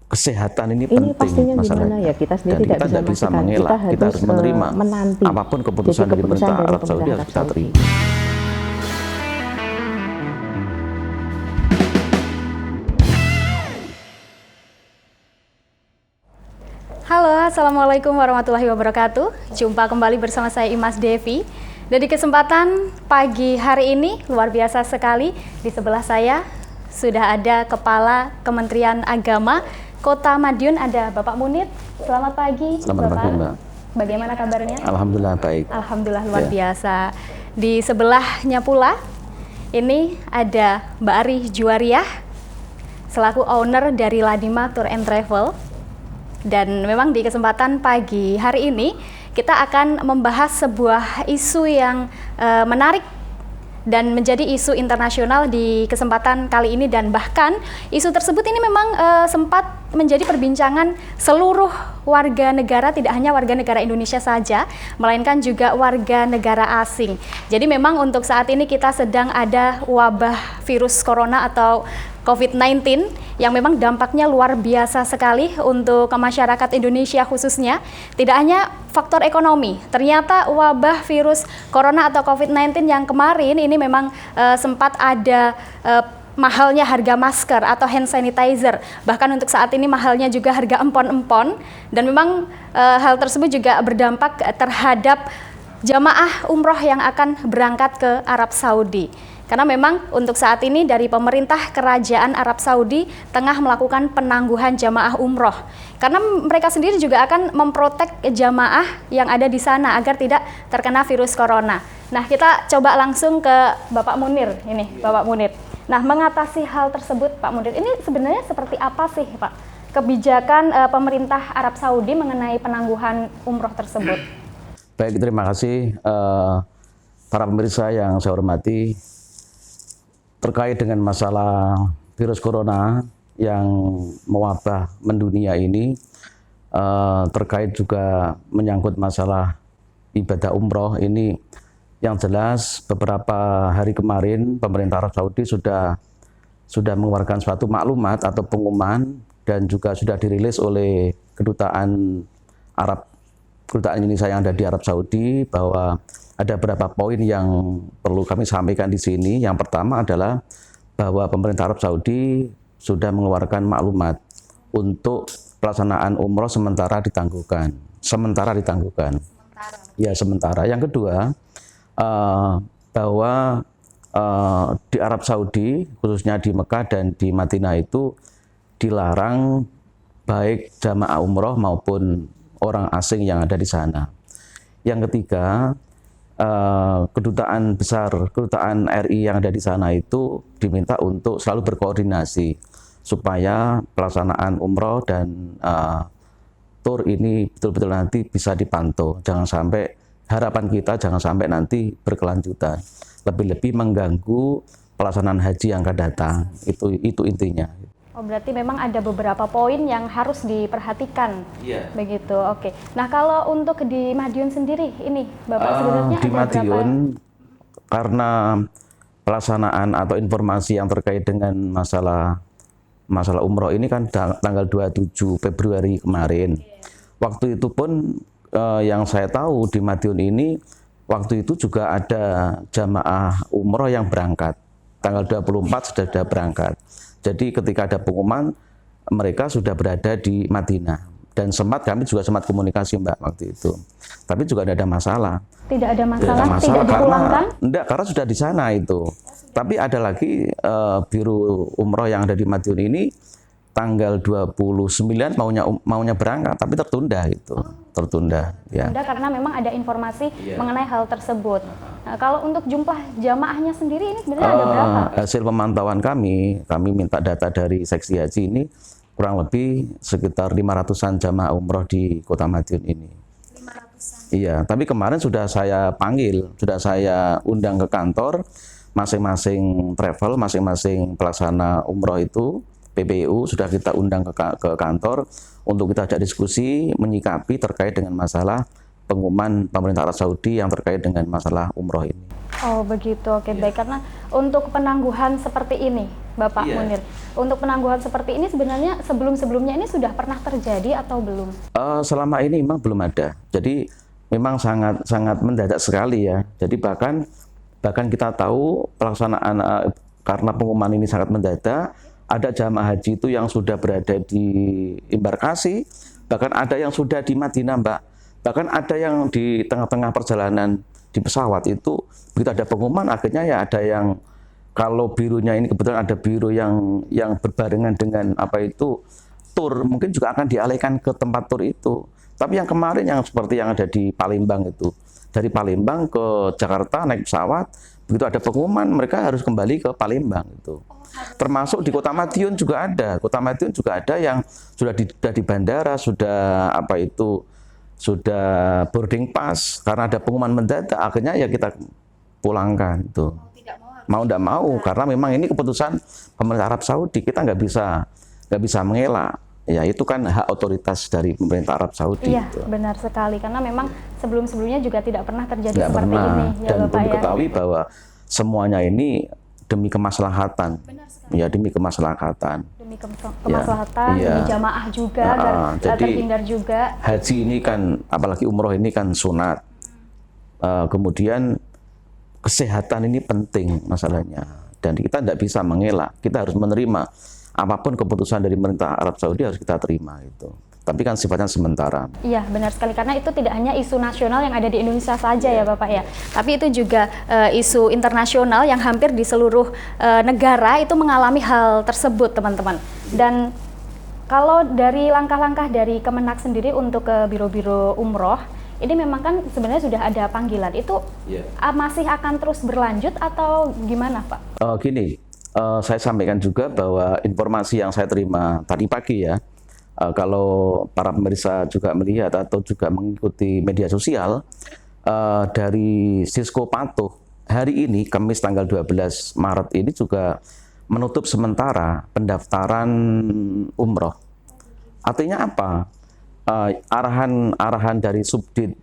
kesehatan ini Ini penting pastinya gimana masalahnya. ya, kita Dan sendiri kita tidak bisa memastikan, mengelak, kita harus menerima menanti. apapun keputusan Jadi dari pemerintah Arab Saudi pemerintah harus Arab kita Saudi. terima. Halo, Assalamualaikum warahmatullahi wabarakatuh. Jumpa kembali bersama saya Imas Devi. Dan di kesempatan pagi hari ini luar biasa sekali. Di sebelah saya sudah ada Kepala Kementerian Agama Kota Madiun, ada Bapak Munir. Selamat pagi, Selamat Bapak. pagi, Mbak. Bagaimana kabarnya? Alhamdulillah baik. Alhamdulillah luar biasa. Di sebelahnya pula ini ada Mbak Ari Juwariah selaku owner dari Ladima Tour and Travel. Dan memang di kesempatan pagi hari ini kita akan membahas sebuah isu yang menarik dan menjadi isu internasional di kesempatan kali ini, dan bahkan isu tersebut ini memang sempat menjadi perbincangan seluruh warga negara, tidak hanya warga negara Indonesia saja, melainkan juga warga negara asing. Jadi memang untuk saat ini kita sedang ada wabah virus corona atau COVID-19 yang memang dampaknya luar biasa sekali untuk masyarakat Indonesia khususnya. Tidak hanya faktor ekonomi, ternyata wabah virus corona atau COVID-19 yang kemarin ini memang sempat ada mahalnya harga masker atau hand sanitizer. Bahkan untuk saat ini mahalnya juga harga empon-empon, dan memang hal tersebut juga berdampak terhadap jamaah umroh yang akan berangkat ke Arab Saudi. Karena memang untuk saat ini dari pemerintah kerajaan Arab Saudi tengah melakukan penangguhan jamaah umroh. Karena mereka sendiri juga akan memprotek jamaah yang ada di sana agar tidak terkena virus corona. Nah, kita coba langsung ke Bapak Munir. Ini Bapak Munir. Nah, mengatasi hal tersebut Pak Munir, ini sebenarnya seperti apa sih Pak kebijakan pemerintah Arab Saudi mengenai penangguhan umroh tersebut? Baik, terima kasih para pemirsa yang saya hormati. Terkait dengan masalah virus corona yang mewabah mendunia ini, terkait juga menyangkut masalah ibadah umroh ini, yang jelas beberapa hari kemarin pemerintah Arab Saudi sudah mengeluarkan suatu maklumat atau pengumuman, dan juga sudah dirilis oleh kedutaan Indonesia yang ada di Arab Saudi, bahwa ada beberapa poin yang perlu kami sampaikan di sini. Yang pertama adalah bahwa pemerintah Arab Saudi sudah mengeluarkan maklumat untuk pelaksanaan umroh sementara ditangguhkan. Ya, sementara. Yang kedua, bahwa di Arab Saudi, khususnya di Mekah dan di Madinah itu dilarang baik jamaah umroh maupun orang asing yang ada di sana. Yang ketiga, kedutaan RI yang ada di sana itu diminta untuk selalu berkoordinasi supaya pelaksanaan umroh dan tur ini betul-betul nanti bisa dipantau. Harapan kita jangan sampai nanti berkelanjutan, lebih-lebih mengganggu pelaksanaan haji yang akan datang. Itu intinya. Oh, berarti memang ada beberapa poin yang harus diperhatikan. Iya. Begitu, oke. Nah, kalau untuk di Madiun sendiri, ini Bapak sebenarnya di ada Madiun, berapa? karena pelaksanaan atau informasi yang terkait dengan masalah umroh ini kan tanggal 27 Februari kemarin. Waktu itu pun yang saya tahu di Madiun ini, waktu itu juga ada jamaah umroh yang berangkat. Tanggal 24 sudah berangkat. Jadi ketika ada pengumuman, mereka sudah berada di Madinah. Dan kami juga sempat komunikasi Mbak waktu itu. Tapi juga tidak ada masalah. Tidak ada masalah, tidak dipulangkan? Karena sudah di sana itu. Tapi ada lagi Biro Umroh yang ada di Madiun ini, tanggal 29 maunya berangkat, tapi tertunda itu. Tertunda. Karena memang ada informasi mengenai hal tersebut. Nah, kalau untuk jumlah jamaahnya sendiri ini sebenarnya ada berapa? Hasil pemantauan kami minta data dari Seksi Haji ini, kurang lebih sekitar 500-an jamaah umroh di Kota Madiun ini. 500-an? Iya, tapi kemarin sudah saya panggil, sudah saya undang ke kantor, masing-masing travel, masing-masing pelaksana umroh itu, PPU, sudah kita undang ke kantor untuk kita ajak diskusi, menyikapi terkait dengan masalah pengumuman pemerintah Arab Saudi yang terkait dengan masalah umroh ini. Oh begitu, oke baik. Karena untuk penangguhan seperti ini, Bapak Munir, untuk penangguhan seperti ini sebenarnya sebelum-sebelumnya ini sudah pernah terjadi atau belum? Selama ini memang belum ada. Jadi memang sangat mendadak sekali ya. Jadi bahkan kita tahu pelaksanaan karena pengumuman ini sangat mendadak, ada jamaah haji itu yang sudah berada di embarkasi, bahkan ada yang sudah di Madinah, Mbak. Bahkan ada yang di tengah-tengah perjalanan di pesawat itu, begitu ada pengumuman, akhirnya ya ada yang, kalau birunya ini kebetulan ada biru yang berbarengan dengan tur, mungkin juga akan dialihkan ke tempat tur itu. Tapi yang kemarin yang seperti yang ada di Palembang itu, dari Palembang ke Jakarta naik pesawat, begitu ada pengumuman mereka harus kembali ke Palembang itu. Termasuk di Kota Madiun juga ada. Kota Madiun juga ada yang sudah di bandara, sudah sudah boarding pass, karena ada pengumuman mendadak, akhirnya ya kita pulangkan itu. Mau tidak mau, karena memang ini keputusan pemerintah Arab Saudi, kita nggak bisa mengelak. Ya itu kan hak otoritas dari pemerintah Arab Saudi. Iya, gitu. Benar sekali, karena memang sebelum-sebelumnya juga tidak pernah terjadi seperti pernah. ini. Ya, Dan Bapak, perlu ya. diketahui bahwa semuanya ini demi kemaslahatan. Ya, demi kemaslahatan. Demi kemaslahatan, ya. demi jamaah juga, agar jadi, terhindar juga. Haji ini kan, apalagi umroh ini kan sunat. Kemudian kesehatan ini penting masalahnya. Dan kita tidak bisa mengelak, kita harus menerima. Apapun keputusan dari pemerintah Arab Saudi harus kita terima itu. Tapi kan sifatnya sementara. Iya, benar sekali, karena itu tidak hanya isu nasional yang ada di Indonesia saja ya Bapak ya, tapi itu juga isu internasional yang hampir di seluruh negara itu mengalami hal tersebut, teman-teman. Dan kalau dari langkah-langkah dari Kemenak sendiri untuk ke biro-biro umroh, ini memang kan sebenarnya sudah ada panggilan, itu masih akan terus berlanjut atau gimana Pak? Gini, saya sampaikan juga bahwa informasi yang saya terima tadi pagi ya, kalau para pemirsa juga melihat atau juga mengikuti media sosial, dari Sisko Patuh, hari ini, Kamis tanggal 12 Maret ini juga menutup sementara pendaftaran umroh. Artinya apa? Arahan dari Subdit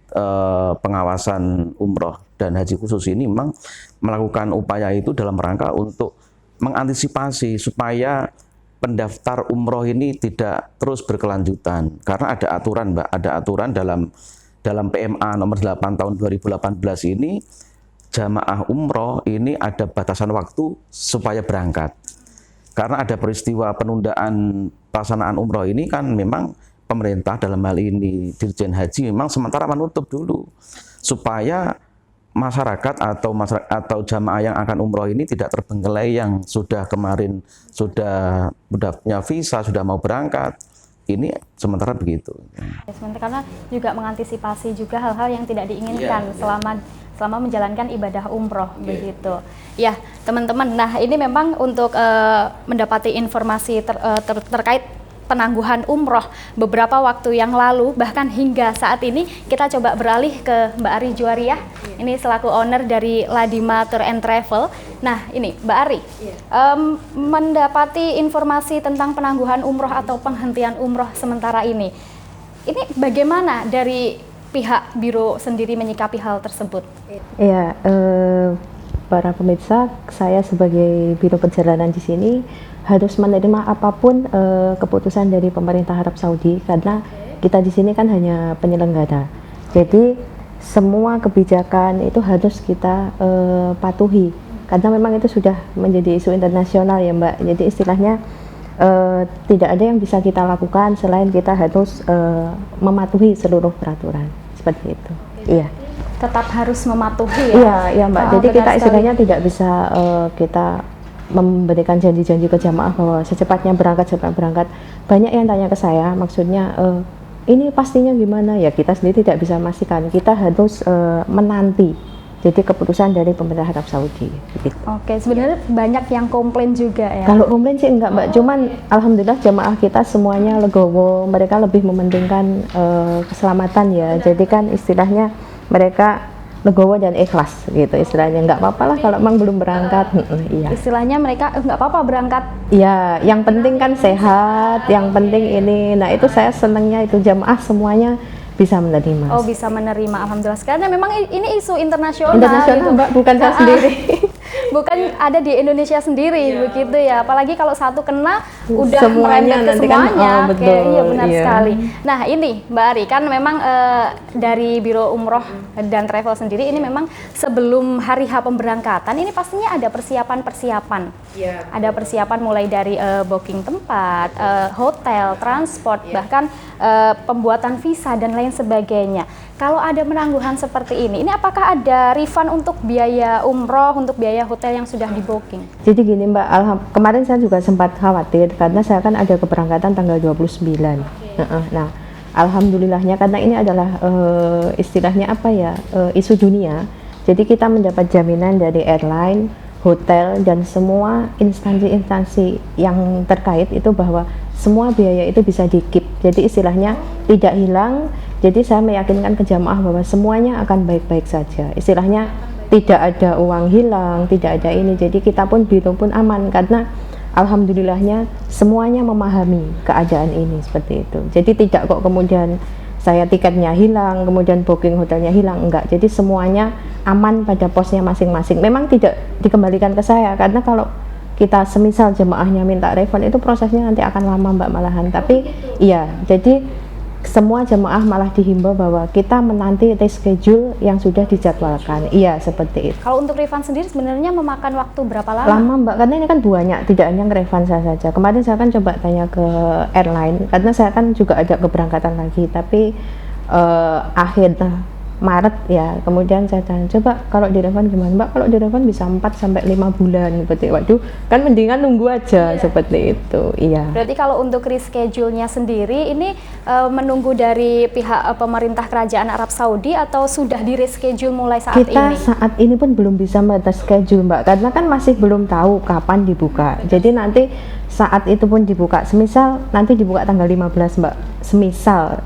pengawasan umroh dan haji khusus ini memang melakukan upaya itu dalam rangka untuk mengantisipasi supaya pendaftar umroh ini tidak terus berkelanjutan, karena ada aturan, Mbak, ada aturan dalam PMA nomor 8 tahun 2018 ini, jamaah umroh ini ada batasan waktu supaya berangkat. Karena ada peristiwa penundaan pelaksanaan umroh ini kan memang pemerintah dalam hal ini Dirjen Haji memang sementara menutup dulu supaya masyarakat atau jamaah yang akan umroh ini tidak terbengkelai yang sudah kemarin sudah punya visa, sudah mau berangkat. Ini sementara begitu. Sementara karena juga mengantisipasi juga hal-hal yang tidak diinginkan selama menjalankan ibadah umroh begitu. Ya, teman-teman. Nah, ini memang untuk mendapati informasi terkait penangguhan umroh beberapa waktu yang lalu, bahkan hingga saat ini, kita coba beralih ke Mbak Ari Juwariah. Ini selaku owner dari Ladima Tour and Travel. Nah, ini Mbak Ari, mendapati informasi tentang penangguhan umroh atau penghentian umroh sementara ini bagaimana dari pihak biro sendiri menyikapi hal tersebut? Iya, para pemirsa, saya sebagai biro perjalanan di sini harus menerima apapun keputusan dari pemerintah Arab Saudi, karena kita di sini kan hanya penyelenggara. Jadi semua kebijakan itu harus kita patuhi, karena memang itu sudah menjadi isu internasional ya Mbak. Jadi istilahnya tidak ada yang bisa kita lakukan selain kita harus mematuhi seluruh peraturan seperti itu. Iya. Tetap harus mematuhi ya? Iya Mbak. Jadi kita istilahnya tidak bisa kita memberikan janji-janji ke jamaah bahwa secepatnya berangkat. Banyak yang tanya ke saya, maksudnya ini pastinya gimana? Ya kita sendiri tidak bisa memastikan, kita harus menanti jadi keputusan dari pemerintah Arab Saudi gitu. Oke, sebenarnya banyak yang komplain juga ya? Kalau komplain sih enggak Mbak, cuman alhamdulillah jamaah kita semuanya legowo, mereka lebih mementingkan keselamatan ya. Jadi kan istilahnya mereka legowo dan ikhlas gitu istilahnya, nggak apa-apa lah kalau memang belum berangkat. Iya. Istilahnya mereka nggak apa-apa berangkat. Iya, yang penting kan sehat, yang penting ini. Nah itu saya senangnya itu jamaah semuanya bisa menerima. Oh, bisa menerima, alhamdulillah. Karena memang ini isu internasional Internasional, gitu. Mbak, bukan saya sendiri. Bukan ada di Indonesia sendiri begitu ya. Apalagi kalau satu kena udah Semuanya merembet ke nanti kan, semuanya. betul, Oke, iya benar iya. sekali. Nah, ini Mbak Ari kan memang dari Biro Umroh dan Travel sendiri ini memang sebelum hari H pemberangkatan ini pastinya ada persiapan-persiapan. Ada persiapan mulai dari booking tempat, hotel, transport, bahkan pembuatan visa dan lain sebagainya. Kalau ada penangguhan seperti ini apakah ada refund untuk biaya umroh, untuk biaya hotel yang sudah di booking? Jadi gini Mbak, kemarin saya juga sempat khawatir karena saya kan ada keberangkatan tanggal 29. Nah, alhamdulillahnya karena ini adalah istilahnya apa ya, isu dunia. Jadi kita mendapat jaminan dari airline, hotel dan semua instansi-instansi yang terkait itu bahwa semua biaya itu bisa di-keep. Jadi istilahnya tidak hilang. Jadi saya meyakinkan ke jamaah bahwa semuanya akan baik-baik saja. Istilahnya tidak ada uang hilang, tidak ada ini. Jadi kita pun biro pun aman karena alhamdulillahnya semuanya memahami keadaan ini seperti itu. Jadi tidak kok kemudian saya tiketnya hilang, kemudian booking hotelnya hilang, enggak. Jadi semuanya aman pada posnya masing-masing. Memang tidak dikembalikan ke saya karena kalau kita semisal jemaahnya minta refund itu prosesnya nanti akan lama Mbak malahan. Tapi iya, jadi semua jemaah malah dihimbau bahwa kita menanti reschedule yang sudah dijadwalkan. Iya, seperti itu. Kalau untuk refund sendiri sebenarnya memakan waktu berapa lama? Lama Mbak, karena ini kan banyak, tidak hanya refund saya saja. Kemarin saya kan coba tanya ke airline, karena saya kan juga ada keberangkatan lagi, tapi akhir Maret ya, kemudian saya tanya, coba kalau di refund gimana Mbak? Kalau di refund bisa 4-5 bulan, seperti waduh, kan mendingan nunggu aja, seperti itu, iya. Berarti kalau untuk reschedule-nya sendiri ini menunggu dari pihak pemerintah kerajaan Arab Saudi atau sudah di reschedule mulai saat ini? Kita saat ini pun belum bisa schedule Mbak, karena kan masih belum tahu kapan dibuka. Jadi nanti saat itu pun dibuka, semisal nanti dibuka tanggal 15 Mbak, semisal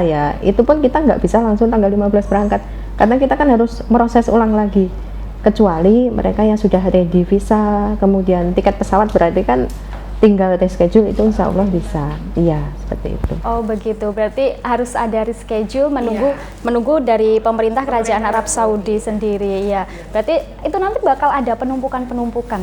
ya, itu pun kita nggak bisa langsung tanggal 15 berangkat karena kita kan harus proses ulang lagi, kecuali mereka yang sudah ready visa kemudian tiket pesawat berarti kan tinggal reschedule, itu insya Allah bisa. Iya, seperti itu. Oh begitu, berarti harus ada reschedule menunggu dari pemerintah kerajaan Arab Saudi sendiri ya. Berarti itu nanti bakal ada penumpukan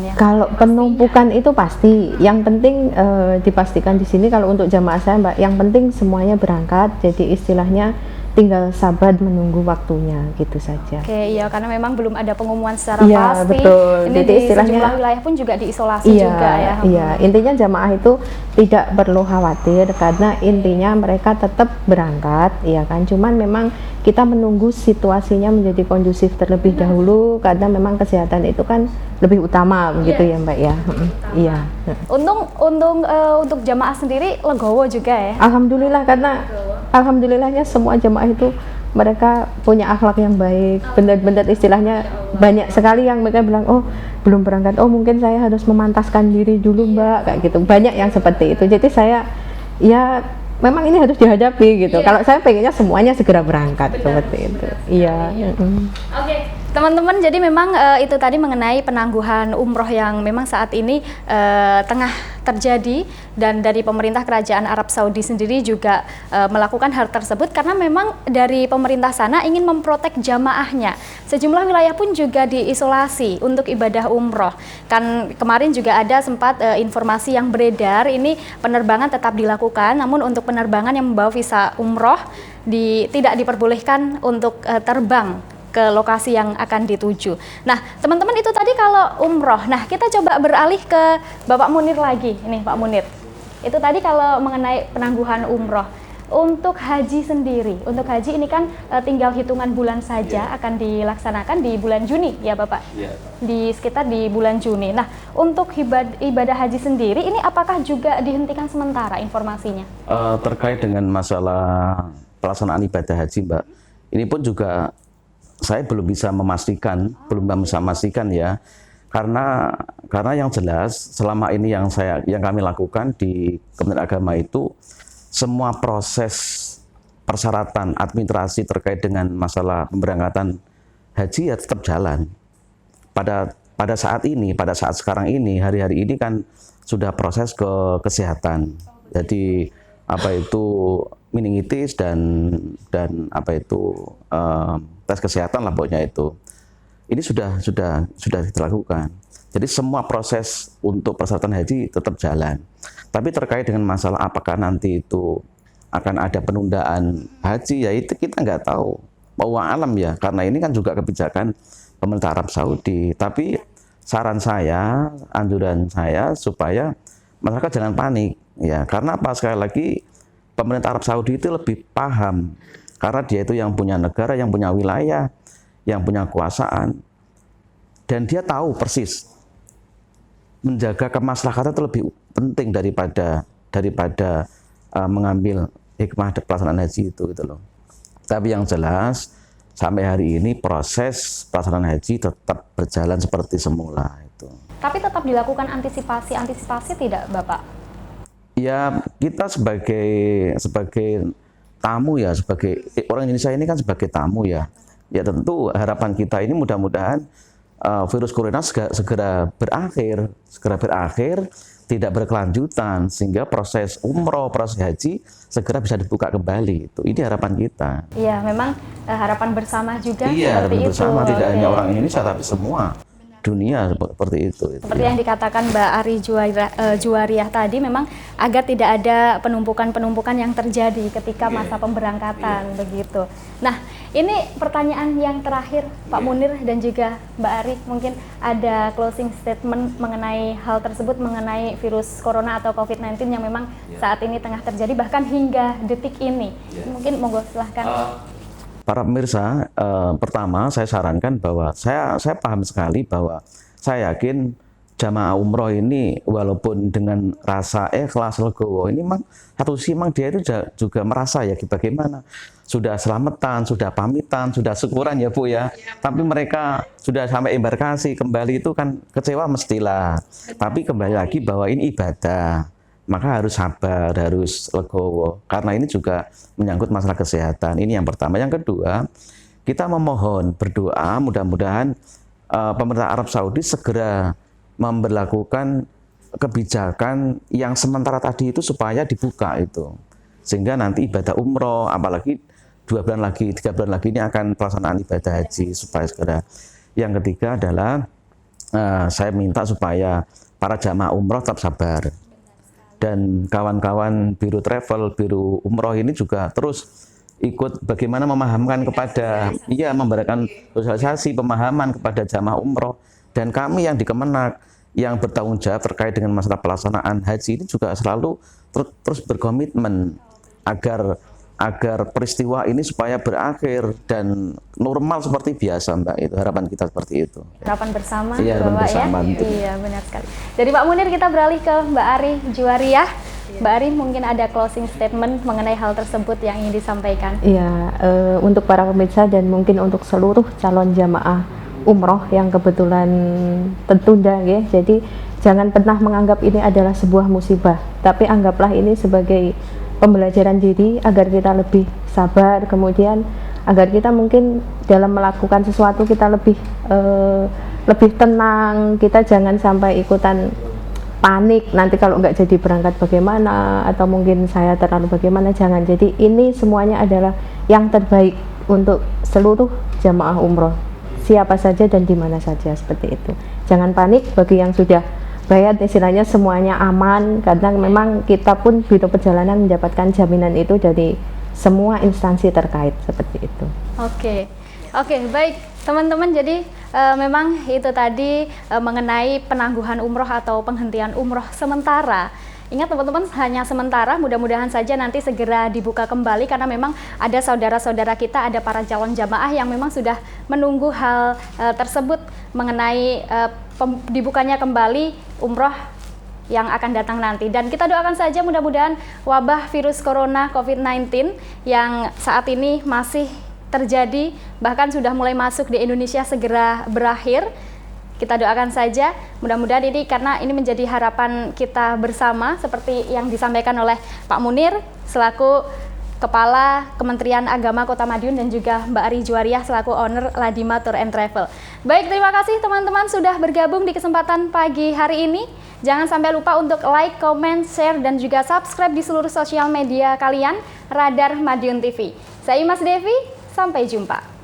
ya? Kalau penumpukan itu pasti, yang penting dipastikan di sini kalau untuk jamaah saya Mbak, yang penting semuanya berangkat, jadi istilahnya tinggal sabar menunggu waktunya gitu saja. Oke, iya karena memang belum ada pengumuman secara Iya, pasti. betul. Ini Jadi di istilahnya sejumlah wilayah pun juga diisolasi iya, juga ya. Iya, intinya jamaah itu tidak perlu khawatir karena intinya mereka tetap berangkat, ya kan. Cuman memang kita menunggu situasinya menjadi kondusif terlebih dahulu karena memang kesehatan itu kan lebih utama begitu ya Mbak ya. Iya. Untuk jamaah sendiri legowo juga ya. Alhamdulillah, karena alhamdulillahnya semua jamaah itu mereka punya akhlak yang baik, benar-benar istilahnya banyak sekali yang mereka bilang, oh belum berangkat, oh mungkin saya harus memantaskan diri dulu Mbak, kayak gitu. Banyak yang seperti itu. Jadi saya ya memang ini harus dihadapi gitu. Kalau saya pengennya semuanya segera berangkat seperti itu. Iya. Oke. Teman-teman, jadi memang itu tadi mengenai penangguhan umroh yang memang saat ini tengah terjadi, dan dari pemerintah kerajaan Arab Saudi sendiri juga melakukan hal tersebut karena memang dari pemerintah sana ingin memprotek jamaahnya. Sejumlah wilayah pun juga diisolasi untuk ibadah umroh. Kan kemarin juga ada sempat informasi yang beredar, ini penerbangan tetap dilakukan, namun untuk penerbangan yang membawa visa umroh tidak diperbolehkan untuk terbang ke lokasi yang akan dituju. Nah, teman-teman, itu tadi kalau umroh. Nah, kita coba beralih ke Bapak Munir lagi. Ini Pak Munir. Itu tadi kalau mengenai penangguhan umroh. Untuk haji sendiri, untuk haji ini kan tinggal hitungan bulan saja akan dilaksanakan di bulan Juni ya Bapak? Di sekitar di bulan Juni. Nah, untuk ibadah haji sendiri ini apakah juga dihentikan sementara informasinya? Terkait dengan masalah pelaksanaan ibadah haji Mbak, ini pun juga saya belum bisa memastikan ya, karena yang jelas selama ini yang kami lakukan di Kementerian Agama itu semua proses persyaratan administrasi terkait dengan masalah pemberangkatan haji ya tetap jalan. Pada saat sekarang ini, hari-hari ini kan sudah proses ke kesehatan. Jadi meningitis dan apa itu tes kesehatan lah pokoknya itu. Ini sudah kita lakukan. Jadi semua proses untuk persyaratan haji tetap jalan. Tapi terkait dengan masalah apakah nanti itu akan ada penundaan haji, ya itu kita nggak tahu. Wallahu alam ya, karena ini kan juga kebijakan pemerintah Arab Saudi. Tapi saran saya, anjuran saya supaya masyarakat jangan panik ya, karena apa, sekali lagi pemerintah Arab Saudi itu lebih paham karena dia itu yang punya negara, yang punya wilayah, yang punya kekuasaan, dan dia tahu persis menjaga kemaslahatan itu lebih penting daripada mengambil hikmah pelaksanaan haji itu gitu loh. Tapi yang jelas sampai hari ini proses pelaksanaan haji tetap berjalan seperti semula itu. Tapi tetap dilakukan antisipasi tidak, Bapak? Ya, kita sebagai tamu ya, sebagai orang Indonesia ini kan sebagai tamu ya. Ya tentu harapan kita ini mudah-mudahan virus corona segera berakhir, tidak berkelanjutan, sehingga proses umroh, proses haji segera bisa dibuka kembali. Ini harapan kita. Iya, memang harapan bersama juga. Iya, harapan bersama, tidak hanya orang Indonesia tapi semua dunia seperti itu. Seperti yang dikatakan Mbak Ari Juwariah tadi, memang agar tidak ada penumpukan yang terjadi ketika masa pemberangkatan begitu. Nah, ini pertanyaan yang terakhir Pak Munir dan juga Mbak Ari, mungkin ada closing statement mengenai hal tersebut, mengenai virus corona atau COVID-19 yang memang saat ini tengah terjadi bahkan hingga detik ini. Mungkin monggo silahkan. Para pemirsa, pertama saya sarankan bahwa saya paham sekali bahwa saya yakin jamaah umroh ini walaupun dengan rasa ikhlas legowo ini memang satu sisi memang dia itu juga merasa ya bagaimana sudah selamatan, sudah pamitan, sudah syukuran ya Bu ya. Tapi mereka sudah sampai embarkasi kembali itu kan kecewa mestilah. Tapi kembali lagi bahwa ini ibadah. Maka harus sabar, harus legowo. Karena ini juga menyangkut masalah kesehatan. Ini yang pertama. Yang kedua, kita memohon, berdoa mudah-mudahan pemerintah Arab Saudi segera memberlakukan kebijakan yang sementara tadi itu supaya dibuka itu. Sehingga nanti ibadah umroh, apalagi 2 bulan lagi, 3 bulan lagi ini akan pelaksanaan ibadah haji supaya segera. Yang ketiga adalah saya minta supaya para jamaah umroh tetap sabar. Dan kawan-kawan Biro Travel, Biro Umroh ini juga terus ikut bagaimana memahamkan kepada, memberikan sosialisasi pemahaman kepada jamaah umroh. Dan kami yang di Kemenak, yang bertanggung jawab terkait dengan masalah pelaksanaan haji ini juga selalu terus berkomitmen agar peristiwa ini supaya berakhir dan normal seperti biasa, Mbak. Itu harapan kita seperti itu. Harapan bersama, iya, harapan Bapak bersama, ya. betul. Iya, benar sekali. Dari Pak Munir kita beralih ke Mbak Ari Juwariah. Mbak Ari, mungkin ada closing statement mengenai hal tersebut yang ingin disampaikan. Iya, untuk para pemirsa dan mungkin untuk seluruh calon jamaah umroh yang kebetulan tertunda ya. Jadi jangan pernah menganggap ini adalah sebuah musibah, tapi anggaplah ini sebagai pembelajaran diri agar kita lebih sabar, kemudian agar kita mungkin dalam melakukan sesuatu kita lebih tenang, kita jangan sampai ikutan panik nanti kalau nggak jadi berangkat bagaimana, atau mungkin saya terlalu bagaimana, jangan. Jadi ini semuanya adalah yang terbaik untuk seluruh jamaah umroh, siapa saja dan di mana saja, seperti itu. Jangan panik, bagi yang sudah bayar istilahnya semuanya aman, karena memang kita pun Biro Perjalanan mendapatkan jaminan itu dari semua instansi terkait, seperti itu. Oke, baik teman-teman, jadi memang itu tadi mengenai penangguhan umroh atau penghentian umroh sementara. Ingat teman-teman, hanya sementara, mudah-mudahan saja nanti segera dibuka kembali, karena memang ada saudara-saudara kita, ada para calon jamaah yang memang sudah menunggu hal tersebut mengenai dibukanya kembali umroh yang akan datang nanti. Dan kita doakan saja mudah-mudahan wabah virus corona COVID-19 yang saat ini masih terjadi, bahkan sudah mulai masuk di Indonesia, segera berakhir. Kita doakan saja, mudah-mudahan ini, karena ini menjadi harapan kita bersama, seperti yang disampaikan oleh Pak Munir selaku Kepala Kementerian Agama Kota Madiun dan juga Mbak Ari Juwariah selaku owner Ladima Tour and Travel. Baik, terima kasih teman-teman sudah bergabung di kesempatan pagi hari ini. Jangan sampai lupa untuk like, comment, share, dan juga subscribe di seluruh sosial media kalian, Radar Madiun TV. Saya Mas Devi, sampai jumpa.